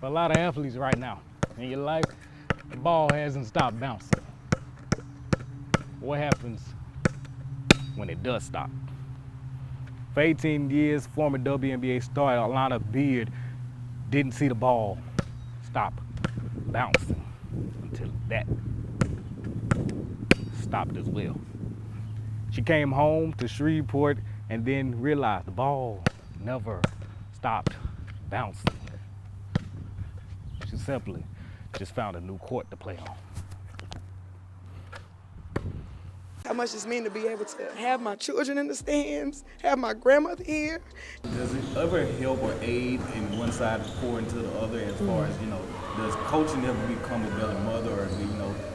For a lot of athletes right now in your life, the ball hasn't stopped bouncing. What happens when it does stop? For 18 years, former WNBA star Alana Beard didn't see the ball stop bouncing until that stopped as well. She came home to Shreveport and then realized the ball never stopped bouncing. She simply just found a new court to play on. How much it's mean to be able to have my children in the stands, have my grandmother here. Does it ever help or aid in one side pour into the other as far as, does coaching help you become a better mother, or,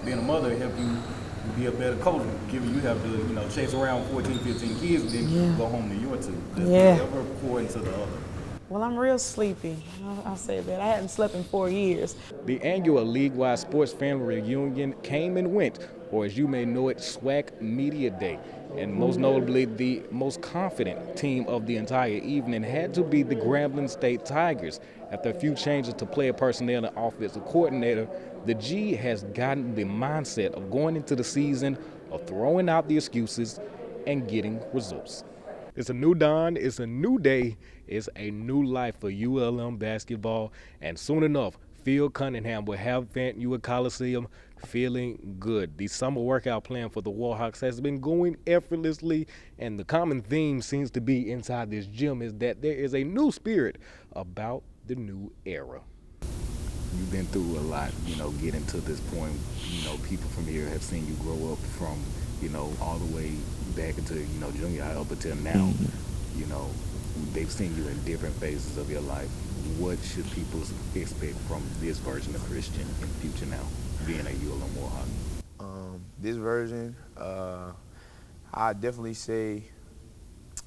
being a mother help you be a better coach, given you have to, chase around 14, 15 kids and then go home to your two? Does it ever pour into the other? Well, I'm real sleepy. I'll say that. I hadn't slept in 4 years. The annual league-wide sports family reunion came and went, or as you may know it, SWAC Media Day. And most notably, the most confident team of the entire evening had to be the Grambling State Tigers. After a few changes to player personnel and offensive coordinator, the G has gotten the mindset of going into the season, of throwing out the excuses, and getting results. It's a new dawn, it's a new day, it's a new life for ULM basketball, and soon enough, Phil Cunningham will have Vent Ewing Coliseum feeling good. The summer workout plan for the Warhawks has been going effortlessly, and the common theme seems to be inside this gym is that there is a new spirit about the new era. You've been through a lot, getting to this point. People from here have seen you grow up from, all the way back into, junior high up until now. They've seen you in different phases of your life. What should people expect from this version of Christian in the future now, being a ULM Warhawk? This version, I'd definitely say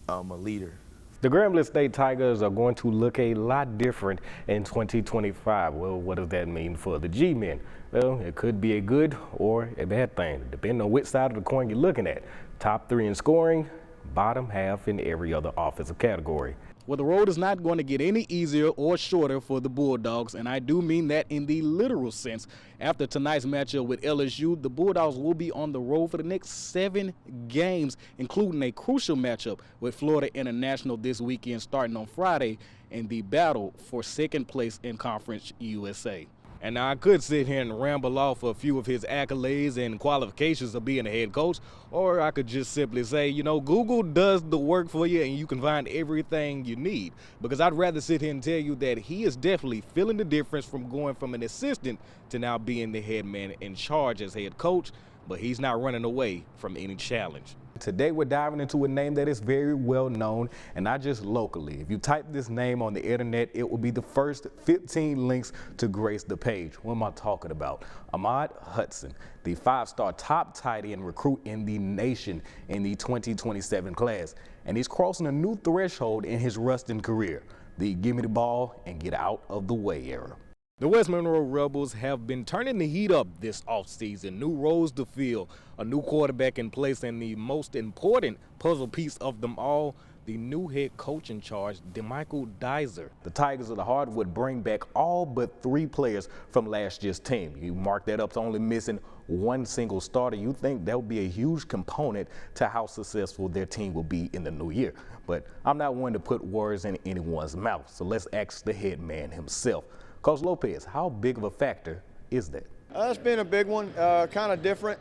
a leader. The Grambling State Tigers are going to look a lot different in 2025. Well, what does that mean for the G-men? Well, it could be a good or a bad thing, depending on which side of the coin you're looking at. Top 3 in scoring, bottom half in every other offensive category. Well, the road is not going to get any easier or shorter for the Bulldogs, and I do mean that in the literal sense. After tonight's matchup with LSU, the Bulldogs will be on the road for the next 7 games, including a crucial matchup with Florida International this weekend starting on Friday in the battle for second place in Conference USA. And now I could sit here and ramble off a few of his accolades and qualifications of being a head coach, or I could just simply say, Google does the work for you and you can find everything you need. Because I'd rather sit here and tell you that he is definitely feeling the difference from going from an assistant to now being the head man in charge as head coach, but he's not running away from any challenge. Today we're diving into a name that is very well known, and not just locally. If you type this name on the internet, it will be the first 15 links to grace the page. What am I talking about? Ahmad Hudson, the 5-star top tight end recruit in the nation in the 2027 class. And he's crossing a new threshold in his Ruston career, the give me the ball and get out of the way era. The West Monroe Rebels have been turning the heat up this offseason. New roles to fill, a new quarterback in place, and the most important puzzle piece of them all, the new head coach in charge, DeMichael Dizer. The Tigers of the Heart would bring back all but 3 players from last year's team. You mark that up to only missing 1 single starter. You think that would be a huge component to how successful their team will be in the new year. But I'm not one to put words in anyone's mouth, so let's ask the head man himself. Coach Lopez, how big of a factor is that? It's been a big one, kind of different.